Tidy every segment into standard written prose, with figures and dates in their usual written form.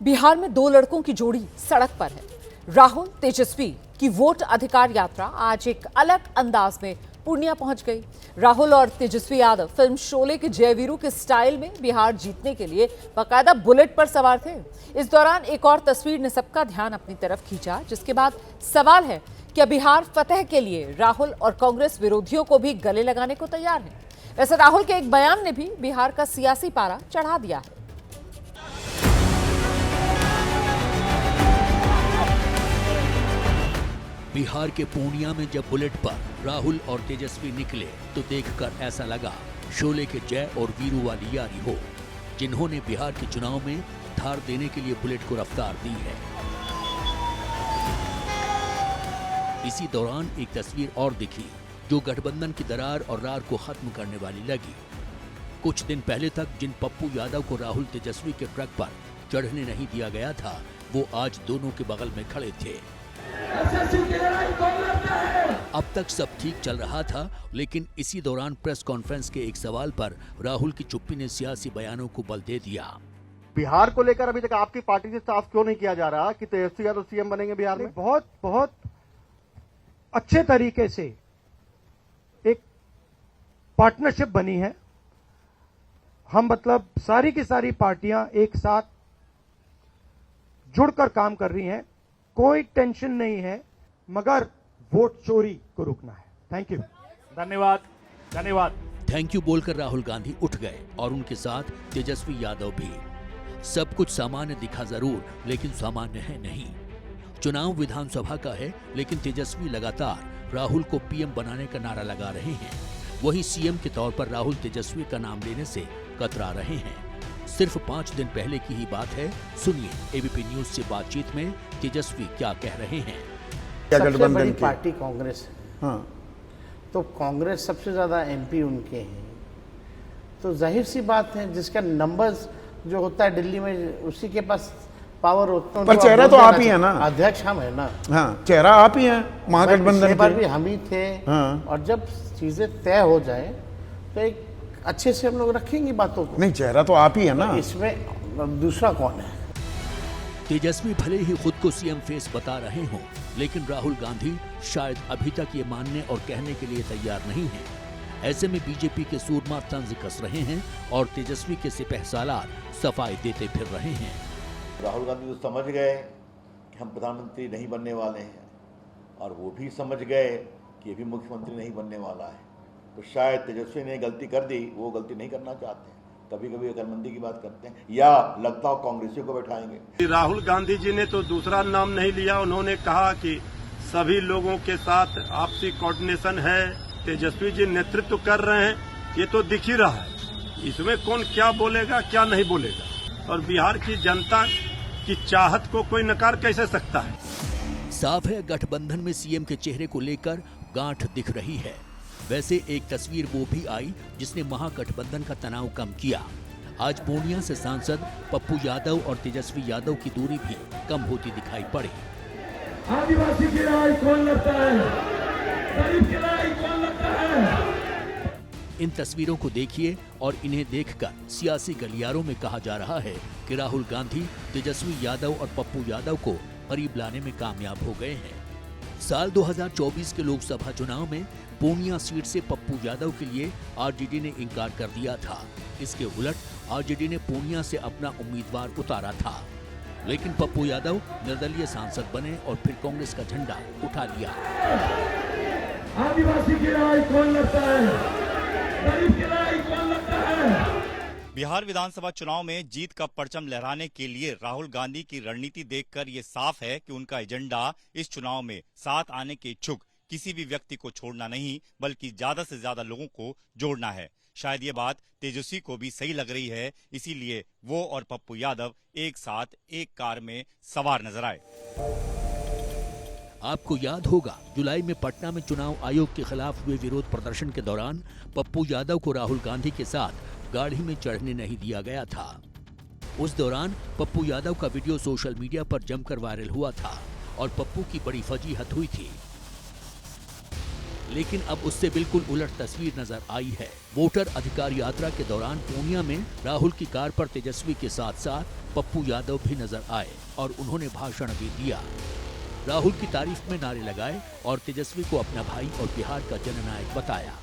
बिहार में दो लड़कों की जोड़ी सड़क पर है। राहुल तेजस्वी की वोट अधिकार यात्रा आज एक अलग अंदाज में पूर्णिया पहुंच गई। राहुल और तेजस्वी यादव फिल्म शोले के जयवीरू के स्टाइल में बिहार जीतने के लिए बाकायदा बुलेट पर सवार थे। इस दौरान एक और तस्वीर ने सबका ध्यान अपनी तरफ खींचा, जिसके बाद सवाल है क्या बिहार फतेह के लिए राहुल और कांग्रेस विरोधियों को भी गले लगाने को तैयार है। वैसे राहुल के एक बयान ने भी बिहार का सियासी पारा चढ़ा दिया है। बिहार के पूर्णिया में जब बुलेट पर राहुल और तेजस्वी निकले तो देखकर ऐसा लगा शोले के जय और वीरू वाली यारी हो, जिन्होंने बिहार के चुनाव में धार देने के लिए बुलेट को रफ्तार दी है। इसी दौरान एक तस्वीर और दिखी जो गठबंधन की दरार और रार को खत्म करने वाली लगी। कुछ दिन पहले तक जिन पप्पू यादव को राहुल तेजस्वी के ट्रक पर चढ़ने नहीं दिया गया था, वो आज दोनों के बगल में खड़े थे। अब तक सब ठीक चल रहा था, लेकिन इसी दौरान प्रेस कॉन्फ्रेंस के एक सवाल पर राहुल की चुप्पी ने सियासी बयानों को बल दे दिया। बिहार को लेकर अभी तक आपकी पार्टी से साफ क्यों नहीं किया जा रहा कि तेजस्वी यादव सीएम बनेंगे बिहार में? बहुत अच्छे तरीके से एक पार्टनरशिप बनी है। हम मतलब सारी की सारी पार्टियां एक साथ जुड़कर काम कर रही हैं। कोई टेंशन नहीं है, मगर वोट चोरी को रोकना है। Thank you. धन्यवाद। थैंक यू बोलकर राहुल गांधी उठ गए और उनके साथ तेजस्वी यादव भी। सब कुछ सामान्य दिखा जरूर, लेकिन सामान्य है नहीं। चुनाव विधानसभा का है, लेकिन तेजस्वी लगातार राहुल को पीएम बनाने का नारा लगा रहे हैं। वहीं सीएम के तौर पर राहुल तेजस्वी का नाम लेने से कतरा रहे हैं। सिर्फ 5 दिन पहले की ही बात है। सुनिए एबीपी न्यूज से बातचीत में तेजस्वी क्या कह रहे हैं। सबसे बड़ी पार्टी कांग्रेस है। हाँ। तो कांग्रेस सबसे ज्यादा एमपी उनके हैं, तो जाहिर सी बात है जिसका नंबर्स जो होता है दिल्ली में उसी के पास पावर होता है। पर चेहरा तो आप ही है ना, अध्यक्ष हम है ना। हाँ, चेहरा आप ही हैं महागठबंधन पर भी हम ही थे। हाँ। और जब चीजें तय हो जाए तो एक अच्छे से हम लोग रखेंगे बातों को। नहीं, चेहरा तो आप ही है ना। इसमें दूसरा कौन है? तेजस्वी भले ही खुद को सीएम फेस बता रहे हों, लेकिन राहुल गांधी शायद अभी तक ये मानने और कहने के लिए तैयार नहीं है। ऐसे में बीजेपी के सूरमा तंज कस रहे हैं और तेजस्वी के सिपहसालार सफाई देते फिर रहे हैं। राहुल गांधी तो समझ गए कि हम प्रधानमंत्री नहीं बनने वाले हैं, और वो भी समझ गए कि ये भी मुख्यमंत्री नहीं बनने वाला है। तो शायद तेजस्वी ने गलती कर दी, वो गलती नहीं करना चाहते हैं। कभी कभी अकलमंदी की बात करते हैं, या लगता हो कांग्रेसियों को बैठाएंगे। राहुल गांधी जी ने तो दूसरा नाम नहीं लिया। उन्होंने कहा कि सभी लोगों के साथ आपसी कोऑर्डिनेशन है, तेजस्वी जी नेतृत्व कर रहे हैं। ये तो दिख ही रहा है। इसमें कौन क्या बोलेगा क्या नहीं बोलेगा, और बिहार की जनता की चाहत को कोई नकार कैसे सकता है? साफ है गठबंधन में सीएम के चेहरे को लेकर गांठ दिख रही है। वैसे एक तस्वीर वो भी आई जिसने महागठबंधन का तनाव कम किया। आज पूर्णिया से सांसद पप्पू यादव और तेजस्वी यादव की दूरी भी कम होती दिखाई पड़ी। आदिवासी की लड़ाई कौन लड़ता है? गरीब की लड़ाई कौन लड़ता है? इन तस्वीरों को देखिए और इन्हें देखकर सियासी गलियारों में कहा जा रहा है कि राहुल गांधी तेजस्वी यादव और पप्पू यादव को करीब लाने में कामयाब हो गए हैं। साल 2024 के लोकसभा चुनाव में पूर्णिया सीट से पप्पू यादव के लिए आरजेडी ने इनकार कर दिया था। इसके उलट आरजेडी ने पूर्णिया से अपना उम्मीदवार उतारा था, लेकिन पप्पू यादव निर्दलीय सांसद बने और फिर कांग्रेस का झंडा उठा लिया। आदिवासी की लड़ाई कौन लड़ता है? गरीब की लड़ाई कौन लड़ता है? बिहार विधानसभा चुनाव में जीत का परचम लहराने के लिए राहुल गांधी की रणनीति देखकर ये साफ है कि उनका एजेंडा इस चुनाव में साथ आने के इच्छुक किसी भी व्यक्ति को छोड़ना नहीं, बल्कि ज्यादा से ज्यादा लोगों को जोड़ना है। शायद ये बात तेजस्वी को भी सही लग रही है, इसीलिए वो और पप्पू यादव एक साथ एक कार में सवार नजर आए। आपको याद होगा जुलाई में पटना में चुनाव आयोग के खिलाफ हुए विरोध प्रदर्शन के दौरान पप्पू यादव को राहुल गांधी के साथ गाड़ी में चढ़ने नहीं दिया गया था। उस दौरान पप्पू यादव का वीडियो सोशल मीडिया पर जमकर वायरल हुआ था और पप्पू की बड़ी फजीहत हुई थी। लेकिन अब उससे बिल्कुल उलट तस्वीर नजर आई है। वोटर अधिकार यात्रा के दौरान पूर्णिया में राहुल की कार पर तेजस्वी के साथ साथ पप्पू यादव भी नजर आए और उन्होंने भाषण भी दिया। राहुल की तारीफ में नारे लगाए और तेजस्वी को अपना भाई और बिहार का जननायक बताया।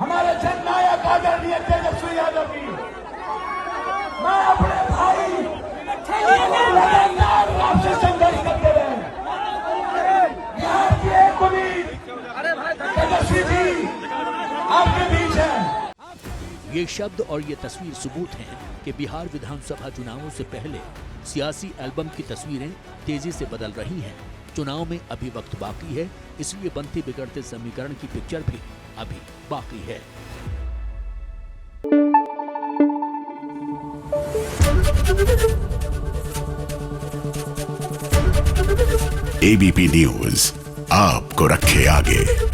हमारे जननायक आदरणीय तेजस्वी यादव की मैं अपने भाई लगातार आपसे संघर्ष करते रहे। बिहार की एक उम्मीद तेजस्वी जी आपके बीच है। ये शब्द और ये तस्वीर सबूत हैं कि बिहार विधानसभा चुनावों से पहले सियासी एल्बम की तस्वीरें तेजी से बदल रही हैं। चुनाव में अभी वक्त बाकी है, इसलिए बनते बिगड़ते समीकरण की पिक्चर भी अभी बाकी है। एबीपी न्यूज आपको रखे आगे।